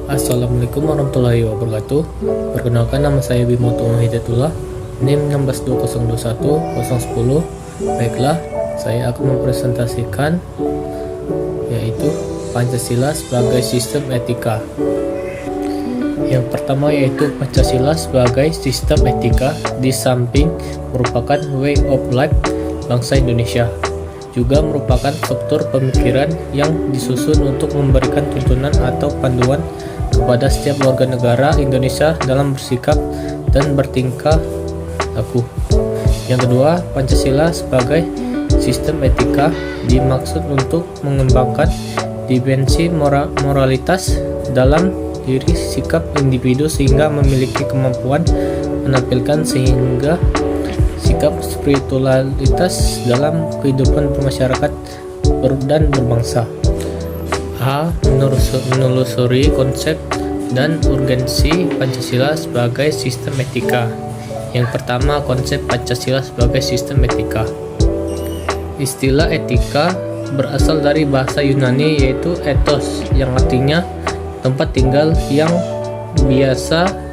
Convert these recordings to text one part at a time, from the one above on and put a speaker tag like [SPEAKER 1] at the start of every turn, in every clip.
[SPEAKER 1] Assalamualaikum warahmatullahi wabarakatuh. Perkenalkan, nama saya Bimo Hidayatullah, NIM 16021 Baiklah, saya akan mempresentasikan yaitu Pancasila sebagai sistem etika. Yang pertama yaitu Pancasila sebagai sistem etika di samping merupakan way of life bangsa Indonesia, juga merupakan struktur pemikiran yang disusun untuk memberikan tuntunan atau panduan kepada setiap warga negara Indonesia dalam bersikap dan bertingkah laku. Yang kedua, Pancasila sebagai sistem etika dimaksud untuk mengembangkan dimensi moralitas dalam diri sikap individu sehingga memiliki kemampuan menampilkan sehingga sikap spiritualitas dalam kehidupan bermasyarakat dan berbangsa. Menelusuri konsep dan urgensi Pancasila sebagai sistem etika. Yang pertama, konsep Pancasila sebagai sistem etika. Istilah etika berasal dari bahasa Yunani yaitu ethos, yang artinya tempat tinggal yang biasa,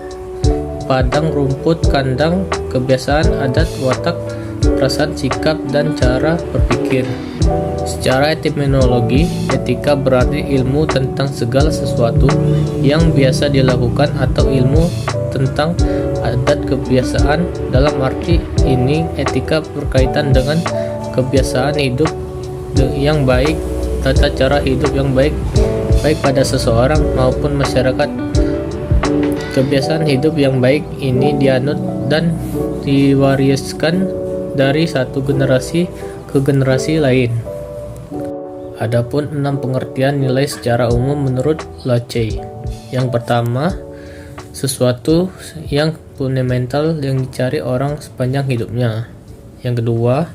[SPEAKER 1] padang rumput, kandang, kebiasaan, adat, watak, perasaan, sikap, dan cara berpikir. Secara etimologi, etika berarti ilmu tentang segala sesuatu yang biasa dilakukan atau ilmu tentang adat kebiasaan. Dalam arti ini, etika berkaitan dengan kebiasaan hidup yang baik, tata cara hidup yang baik pada seseorang maupun masyarakat. Kebiasaan hidup yang baik ini dianut dan diwariskan dari satu generasi ke generasi lain. Adapun 6 pengertian nilai secara umum menurut Lacey. Yang pertama, sesuatu yang fundamental yang dicari orang sepanjang hidupnya. Yang kedua,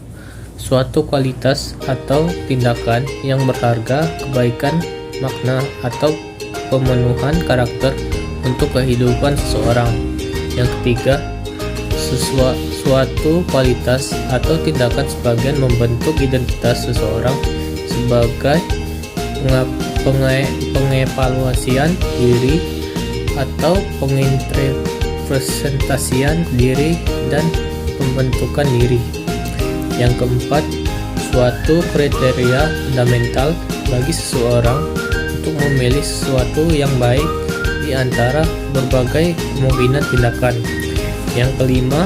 [SPEAKER 1] suatu kualitas atau tindakan yang berharga, kebaikan, makna, atau pemenuhan karakter untuk kehidupan seseorang. Yang ketiga, suatu kualitas atau tindakan sebagian membentuk identitas seseorang sebagai pengevaluasian diri atau penginterpretasian diri dan pembentukan diri. Yang keempat, suatu kriteria fundamental bagi seseorang untuk memilih sesuatu yang baik di antara berbagai kemungkinan tindakan. Yang kelima,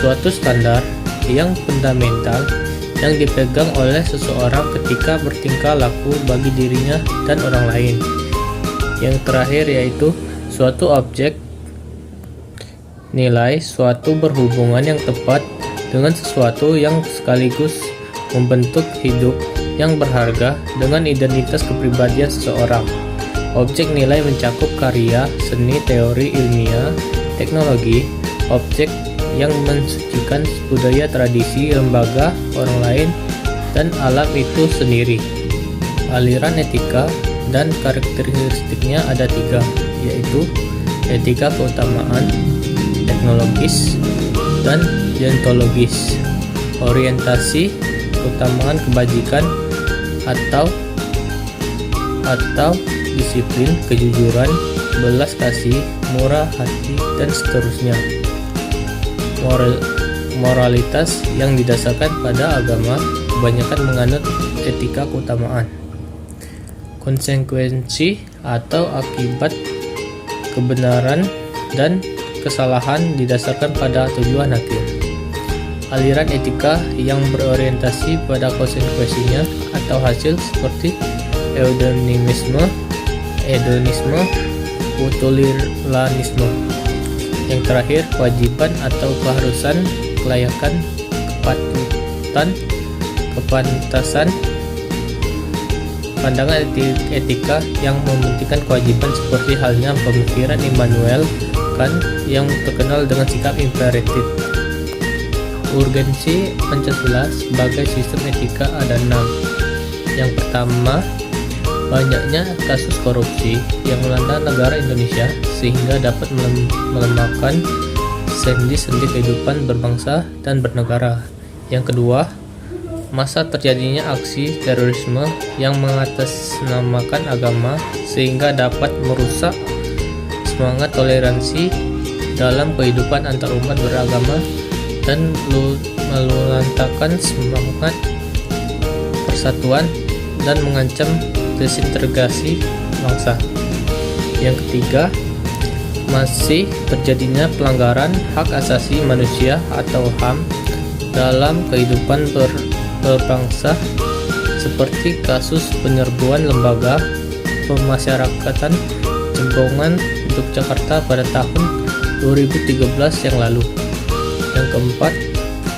[SPEAKER 1] suatu standar yang fundamental yang dipegang oleh seseorang ketika bertingkah laku bagi dirinya dan orang lain. Yang terakhir yaitu suatu objek nilai, suatu berhubungan yang tepat dengan sesuatu yang sekaligus membentuk hidup yang berharga dengan identitas kepribadian seseorang. Objek nilai mencakup karya, seni, teori, ilmiah, teknologi, objek yang mensucikan budaya, tradisi, lembaga, orang lain, dan alam itu sendiri. Aliran etika dan karakteristiknya ada 3, yaitu etika keutamaan, teknologis, dan deontologis. Orientasi keutamaan kebajikan atau disiplin, kejujuran, belas kasih, murah hati, dan seterusnya. Moralitas yang didasarkan pada agama kebanyakan menganut etika keutamaan. Konsekuensi atau akibat kebenaran dan kesalahan didasarkan pada tujuan hakim. Aliran etika yang berorientasi pada konsekuensinya atau hasil seperti hedonisme, utilitarisme. Yang terakhir, kewajiban atau keharusan, kelayakan, kepatutan, kepantasan. Pandangan etika yang mementingkan kewajiban seperti halnya pemikiran Immanuel Kant yang terkenal dengan sikap imperatif. Urgensi Pancasila sebagai sistem etika ada 6. Yang pertama, banyaknya kasus korupsi yang melanda negara Indonesia sehingga dapat melemahkan sendi-sendi kehidupan berbangsa dan bernegara. Yang kedua, masa terjadinya aksi terorisme yang mengatasnamakan agama sehingga dapat merusak semangat toleransi dalam kehidupan antarumat beragama dan melunakkan semangat persatuan dan mengancam desintegrasi bangsa. Yang ketiga, masih terjadinya pelanggaran hak asasi manusia atau HAM dalam kehidupan berbangsa seperti kasus penyerbuan lembaga pemasyarakatan Cempongan untuk Jakarta pada tahun 2013 yang lalu. Yang keempat,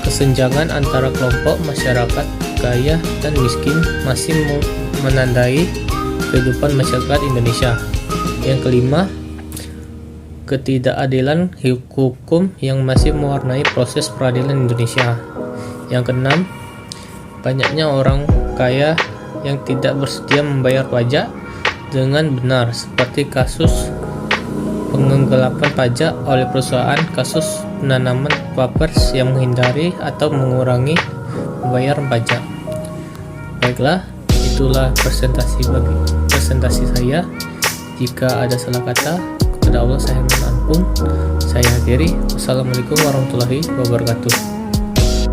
[SPEAKER 1] kesenjangan antara kelompok masyarakat kaya dan miskin masih menandai kehidupan masyarakat Indonesia. Yang kelima, ketidakadilan hukum yang masih mewarnai proses peradilan Indonesia. Yang keenam, banyaknya orang kaya yang tidak bersedia membayar pajak dengan benar seperti kasus penggelapan pajak oleh perusahaan, kasus penanaman papers yang menghindari atau mengurangi pembayaran pajak. Baiklah, itulah presentasi saya. Jika ada salah kata, kepada Allah saya mohon ampun. Saya akhiri. Wassalamualaikum warahmatullahi wabarakatuh.